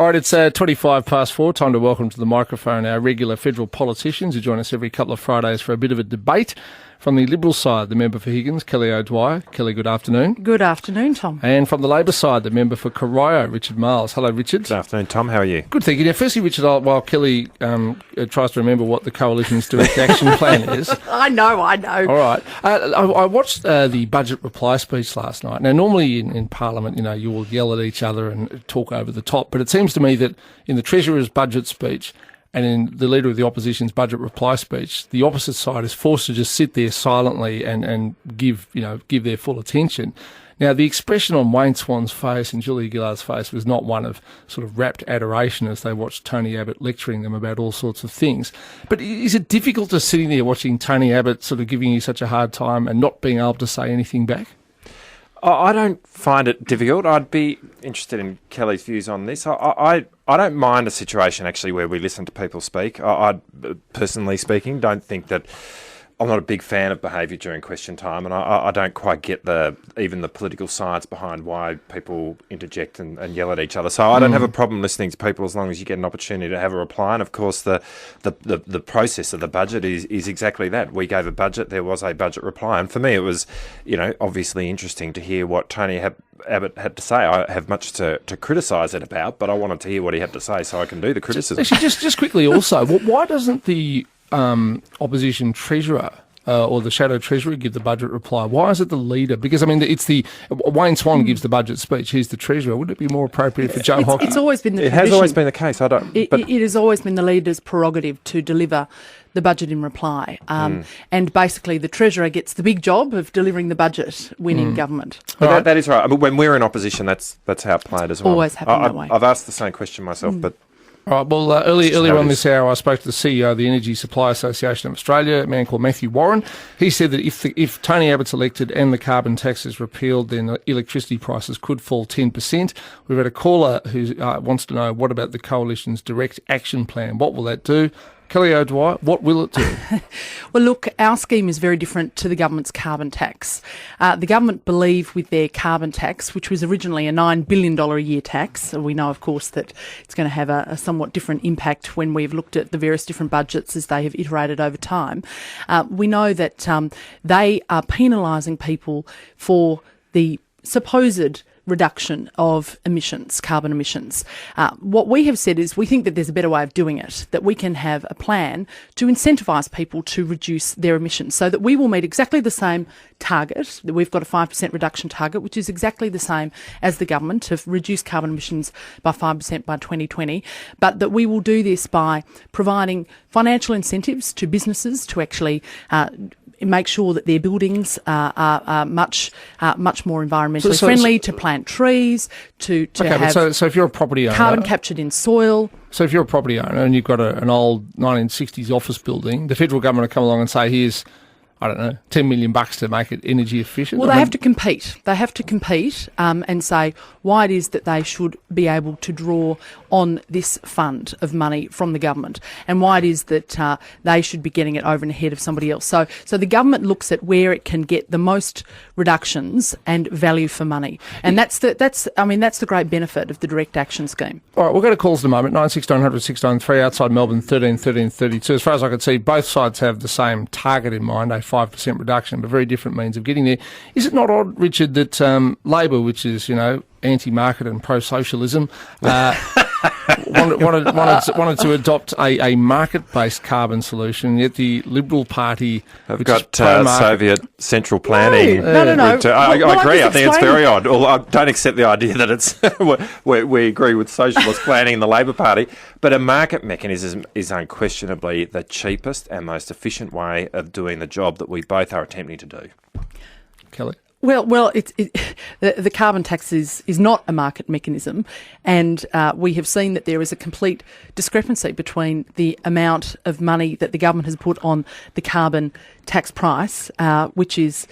All right, it's 4:25. Time to welcome to the microphone our regular federal politicians who join us every couple of Fridays for a bit of a debate. From the Liberal side, the member for Higgins, Kelly ODwyer. Kelly, good afternoon. Good afternoon, Tom. And from the Labor side, the member for Corio, Richard Miles. Hello, Richard. Good afternoon, Tom. How are you? Good, thank you. Now, firstly, Richard, while Kelly tries to remember what the Coalition's direct action plan is. I know. All right. I watched the budget reply speech last night. Now, normally in Parliament, you will yell at each other and talk over the top, but it seems to me that in the Treasurer's budget speech and in the Leader of the Opposition's budget reply speech, the opposite side is forced to just sit there silently and give their full attention. Now, the expression on Wayne Swan's face and Julia Gillard's face was not one of sort of rapt adoration as they watched Tony Abbott lecturing them about all sorts of things. But is it difficult just sitting there watching Tony Abbott sort of giving you such a hard time and not being able to say anything back? I don't find it difficult. I'd be interested in Kelly's views on this. I don't mind a situation, actually, where we listen to people speak. I personally speaking, don't think that... I'm not a big fan of behaviour during question time, and I don't quite get even the political science behind why people interject and yell at each other. So I don't have a problem listening to people as long as you get an opportunity to have a reply. And of course, the process of the budget is exactly that. We gave a budget, there was a budget reply, and for me, it was, obviously interesting to hear what Tony Abbott had to say. I have much to criticise it about, but I wanted to hear what he had to say so I can do the criticism. Actually, just quickly also, why doesn't the opposition treasurer or the shadow treasurer give the budget reply? Why is it the leader? Because, it's Wayne Swan gives the budget speech. He's the treasurer. Wouldn't it be more appropriate for Joe Hockey? It's always been the tradition. It has always been the case. It has always been the leader's prerogative to deliver the budget in reply. And basically the treasurer gets the big job of delivering the budget when in government. But that is right. When we're in opposition, that's how it played as well. Always happened that way. I've asked the same question myself, but... All right, well, earlier on this hour, I spoke to the CEO of the Energy Supply Association of Australia, a man called Matthew Warren. He said that if Tony Abbott's elected and the carbon tax is repealed, then the electricity prices could fall 10%. We've had a caller who wants to know, what about the Coalition's direct action plan? What will that do? Kelly ODwyer, what will it do? Well, look, our scheme is very different to the government's carbon tax. The government believe with their carbon tax, which was originally a $9 billion a year tax, we know, of course, that it's going to have a somewhat different impact when we've looked at the various different budgets as they have iterated over time. We know that they are penalising people for the supposed reduction of emissions, carbon emissions. What we have said is we think that there's a better way of doing it, that we can have a plan to incentivise people to reduce their emissions so that we will meet exactly the same target. We've got a 5% reduction target, which is exactly the same as the government, to reduce carbon emissions by 5% by 2020, but that we will do this by providing financial incentives to businesses to actually make sure that their buildings are much more environmentally friendly, to plant trees, to have so if you're a property owner, carbon captured in soil. So if you're a property owner and you've got an old 1960s office building, the federal government will come along and say, here's, I don't know, $10 million to make it energy efficient. Well, they have to compete. They have to compete and say why it is that they should be able to draw on this fund of money from the government, and why it is that they should be getting it over and ahead of somebody else. So the government looks at where it can get the most reductions and value for money, and that's the great benefit of the direct action scheme. All right, we'll go to calls in a moment. 96900 693 outside Melbourne 13 13 32. As far as I can see, both sides have the same target in mind, a 5% reduction, but very different means of getting there. Is it not odd, Richard, that Labor, which is, anti-market and pro-socialism, wanted to adopt a market-based carbon solution, yet the Liberal Party have got Soviet central planning. No. I agree. I think it's very odd. I don't accept the idea that it's we agree with socialist planning in the Labor Party, but a market mechanism is unquestionably the cheapest and most efficient way of doing the job that we both are attempting to do. Kelly? Well, the carbon tax is not a market mechanism, and we have seen that there is a complete discrepancy between the amount of money that the government has put on the carbon tax price, which is,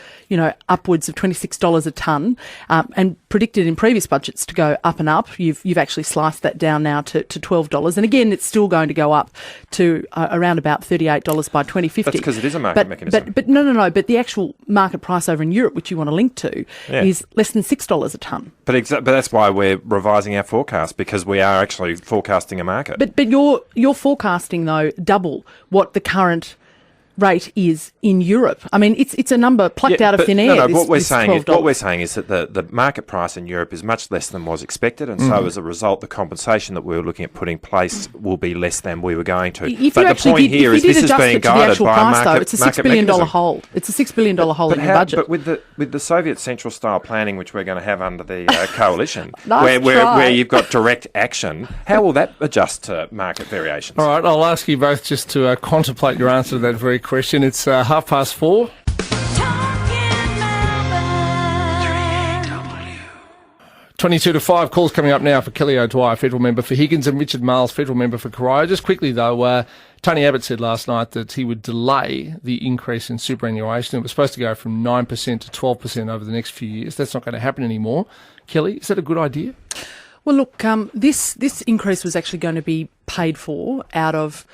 upwards of $26 a tonne, and predicted in previous budgets to go up and up. You've actually sliced that down now to $12. And again, it's still going to go up to around about $38 by 2050. That's because it is a market mechanism. But no. But the actual market price over in Europe, which you want to link to, is less than $6 a tonne. But that's why we're revising our forecast, because we are actually forecasting a market. But you're forecasting, though, double what the current rate is in Europe. I mean, it's a number plucked out of thin air. What we're saying is that the market price in Europe is much less than was expected, and so as a result, the compensation that we were looking at putting in place will be less than we were going to. But the point here is this is being guided by a market. It's a $6 billion hole. It's a $6 billion hole in your budget. But with the Soviet Central style planning, which we're going to have under the coalition, where you've got direct action, how will that adjust to market variations? All right, I'll ask you both just to contemplate your answer to that very question. It's 4:30. 22 to 5 calls coming up now for Kelly ODwyer, federal member for Higgins, and Richard Marles, federal member for Corio. Just quickly though, Tony Abbott said last night that he would delay the increase in superannuation. It was supposed to go from 9% to 12% over the next few years. That's not going to happen anymore. Kelly, is that a good idea? Well, look, this increase was actually going to be paid for out of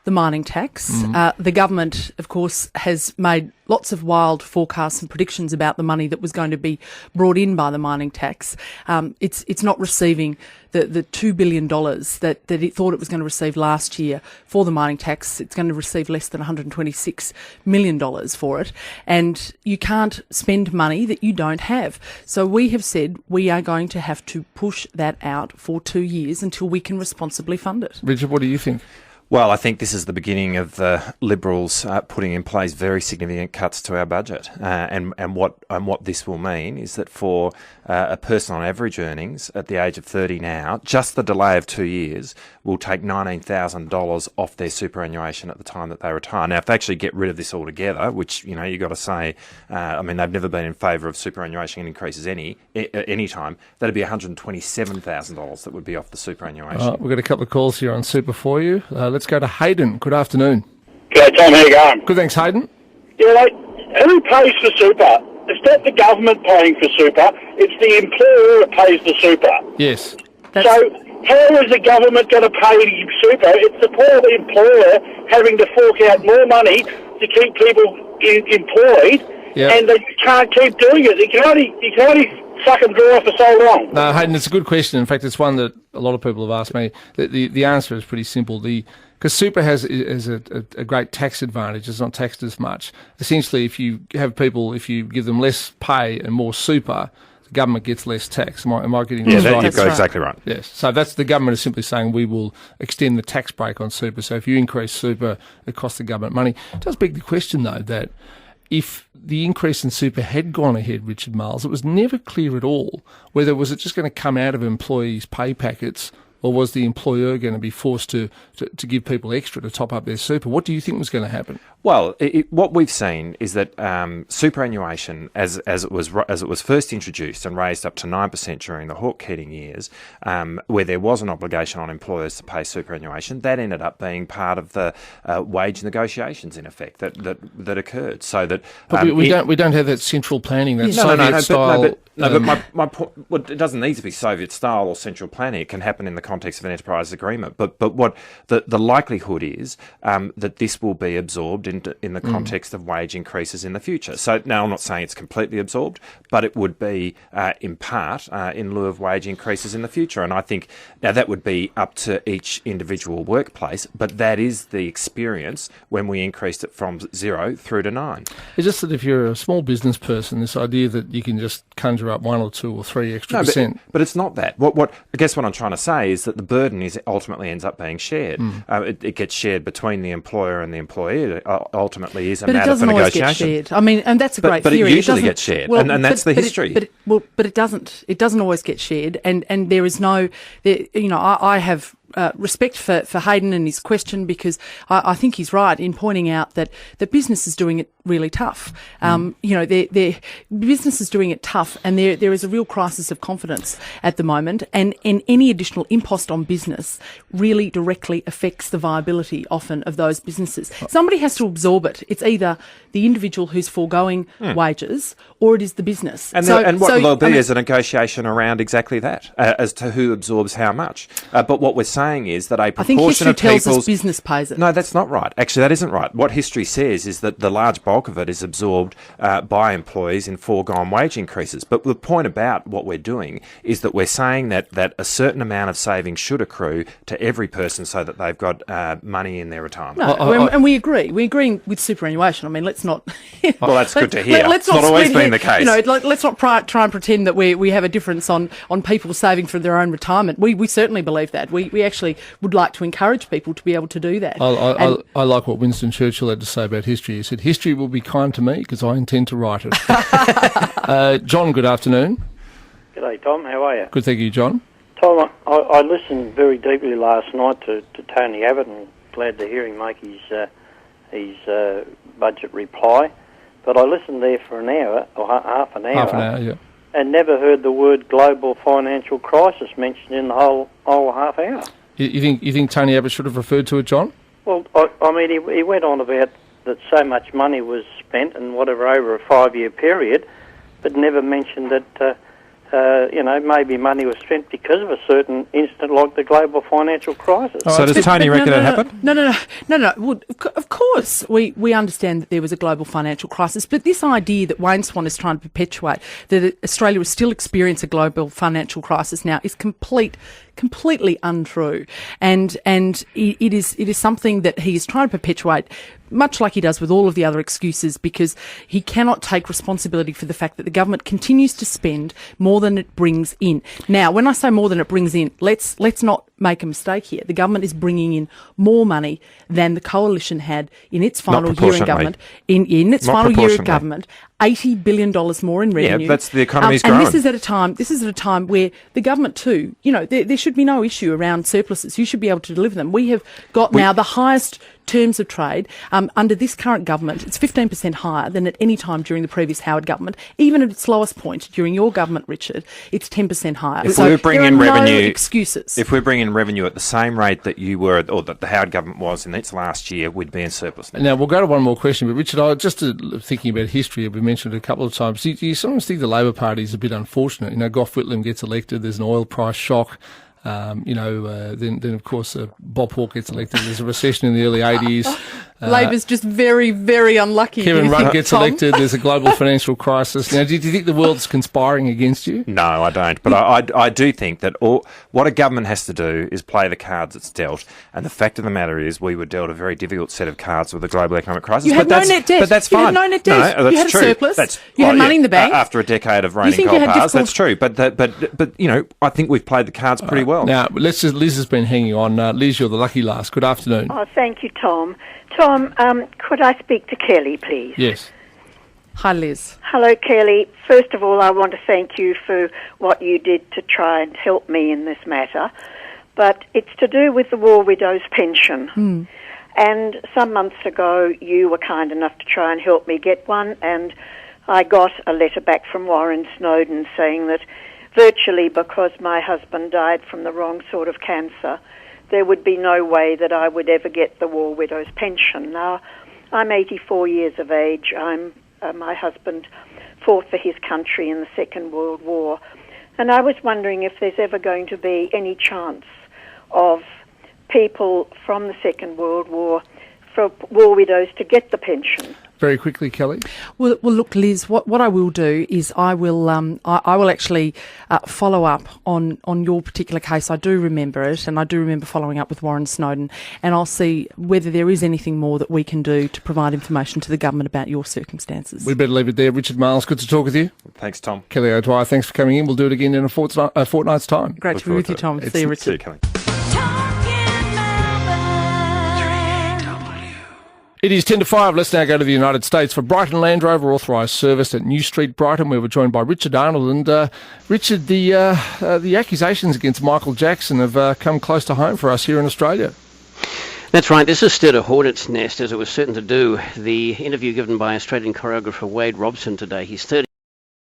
the mining tax. The government, of course, has made lots of wild forecasts and predictions about the money that was going to be brought in by the mining tax. It's not receiving the $2 billion that it thought it was going to receive last year for the mining tax. It's going to receive less than $126 million for it. And you can't spend money that you don't have. So we have said we are going to have to push that out for 2 years until we can responsibly fund it. Richard, what do you think? Well, I think this is the beginning of the Liberals putting in place very significant cuts to our budget, and what this will mean is that for a person on average earnings at the age of 30 now, just the delay of 2 years will take $19,000 off their superannuation at the time that they retire. Now, if they actually get rid of this altogether, which you've got to say, they've never been in favour of superannuation increases any time, that'd be $127,000 that would be off the superannuation. We've got a couple of calls here on super for you. Let's go to Hayden. Good afternoon. G'day, Tom. How you going? Good, thanks, Hayden. Yeah, who pays for super? It's not the government paying for super. It's the employer that pays the super. Yes. So how is the government going to pay super? It's the poor employer having to fork out more money to keep people employed, and they can't keep doing it. You can only suck and dry for so long. No, Hayden, it's a good question. In fact, it's one that a lot of people have asked me. The answer is pretty simple. Because super has a great tax advantage. It's not taxed as much. Essentially, if you give them less pay and more super, the government gets less tax. Am I getting this right? You've got exactly right. Yes. So that's the government is simply saying we will extend the tax break on super. So if you increase super, it costs the government money. It does beg the question, though, that if the increase in super had gone ahead, Richard Marles, it was never clear at all whether was it just going to come out of employees' pay packets, or was the employer going to be forced to give people extra to top up their super? What do you think was going to happen? Well, what we've seen is that superannuation, as it was first introduced and raised up to 9% during the Hawke-Keating years, where there was an obligation on employers to pay superannuation, that ended up being part of the wage negotiations, in effect, that occurred. So that we don't have that central planning, that Soviet style. But my point, well, it doesn't need to be Soviet style or central planning. It can happen in the context of an enterprise agreement. But what the likelihood is that this will be absorbed in the context of wage increases in the future. So now I'm not saying it's completely absorbed, but it would be in part in lieu of wage increases in the future. And I think now that would be up to each individual workplace, but that is the experience when we increased it from 0 through to 9. It's just that if you're a small business person, this idea that you can just conjure up 1 or 2 or 3 extra percent. But it's not that. What I guess what I'm trying to say is that the burden ultimately ends up being shared. It gets shared between the employer and the employee. It ultimately is a matter for negotiation. But it doesn't always get shared. I mean, and that's a great theory. But it usually gets shared, and that's the history. But it doesn't. It doesn't always get shared, and there is no. I have respect for Hayden and his question, because I think he's right in pointing out that the business is doing it really tough. Business is doing it tough, and there is a real crisis of confidence at the moment, and any additional impost on business really directly affects the viability often of those businesses. Somebody has to absorb it. It's either the individual who's foregoing wages, or it is the business. And what will there be is a negotiation around exactly that, as to who absorbs how much. But what we're saying is that a proportion I think history of tells people's... us business pays it. No, that's not right. Actually, that isn't right. What history says is that the large bulk of it is absorbed by employees in foregone wage increases. But the point about what we're doing is that we're saying that a certain amount of savings should accrue to every person so that they've got money in their retirement. No, and we agree. We agree with superannuation. I mean, let's not... Well, that's good to hear. It's not always been the case. Let's not try and pretend that we have a difference on people saving for their own retirement. We certainly believe that. We actually would like to encourage people to be able to do that. I like what Winston Churchill had to say about history. He said, "History will be kind to me because I intend to write it." John, good afternoon. G'day, Tom. How are you? Good, thank you, John. Tom, I listened very deeply last night to Tony Abbott, and glad to hear him make his budget reply. But I listened there for an hour, or half an hour. Half an hour, yeah. And never heard the word global financial crisis mentioned in the whole half hour. You think Tony Abbott should have referred to it, John? Well, I mean, he went on about that so much money was spent and whatever over a 5-year period, but never mentioned that, maybe money was spent because of a certain incident like the global financial crisis. So does Tony reckon it happened? No. Well, of course, we understand that there was a global financial crisis, but this idea that Wayne Swan is trying to perpetuate, that Australia is still experiencing a global financial crisis now, is completely untrue, and it is something that he is trying to perpetuate, much like he does with all of the other excuses, because he cannot take responsibility for the fact that the government continues to spend more than it brings in. Now, when I say more than it brings in, let's not make a mistake here. The government is bringing in more money than the coalition had in its final year in government. In its final year of government, $80 billion more in revenue. Yeah, that's the economy's growing. And this is at a time where the government too, there should be no issue around surpluses. You should be able to deliver them. We have got now the highest terms of trade under this current government. It's 15% higher than at any time during the previous Howard government. Even at its lowest point during your government, Richard, it's 10% higher. If we're bringing in revenue, no excuses. If we're bringing in revenue at the same rate that you were, or that the Howard government was in its last year, we'd be in surplus. Now we'll go to one more question, but Richard, I just thinking about history, we mentioned it a couple of times. Do you sometimes think the Labor Party is a bit unfortunate? Gough Whitlam gets elected, there's an oil price shock. Then of course Bob Hawke gets elected. There's a recession in the early 80s. Labor's just very, very unlucky. Kevin Rudd gets elected. There's a global financial crisis. Now, do you think the world's conspiring against you? No, I don't. But I do think that what a government has to do is play the cards it's dealt. And the fact of the matter is we were dealt a very difficult set of cards with the global economic crisis. You had no net debt. But that's fine. You had no net debt. No, that's you had true. a surplus. You had money in the bank. After a decade of raining coal bars, that's true. But I think we've played the cards pretty well. Now, Liz has been hanging on. Liz, you're the lucky last. Good afternoon. Oh, thank you, Tom. Tom, could I speak to Kelly, please? Yes. Hi, Liz. Hello, Kelly. First of all, I want to thank you for what you did to try and help me in this matter. But it's to do with the War Widows pension. And some months ago, you were kind enough to try and help me get one, and I got a letter back from Warren Snowden saying that virtually because my husband died from the wrong sort of cancer, there would be no way that I would ever get the War Widows pension. Now, I'm 84 years of age. My husband fought for his country in the Second World War. And I was wondering if there's ever going to be any chance of people from the Second World War, for war widows to get the pension. Very quickly, Kelly. Well, look, Liz. What I will do is I will actually follow up on your particular case. I do remember it, and I do remember following up with Warren Snowden, and I'll see whether there is anything more that we can do to provide information to the government about your circumstances. We better leave it there. Richard Miles, good to talk with you. Thanks, Tom. Kelly ODwyer, thanks for coming in. We'll do it again in a fortnight's time. Great to be with you, Tom. See you, Richard. See you, Kelly. It is 10 to 5. Let's now go to the United States for Brighton Land Rover authorised service at New Street, Brighton, where we're joined by Richard Arnold. And Richard, the accusations against Michael Jackson have come close to home for us here in Australia. That's right. This has stirred a hornet's nest, as it was certain to do. The interview given by Australian choreographer Wade Robson today. He's 30.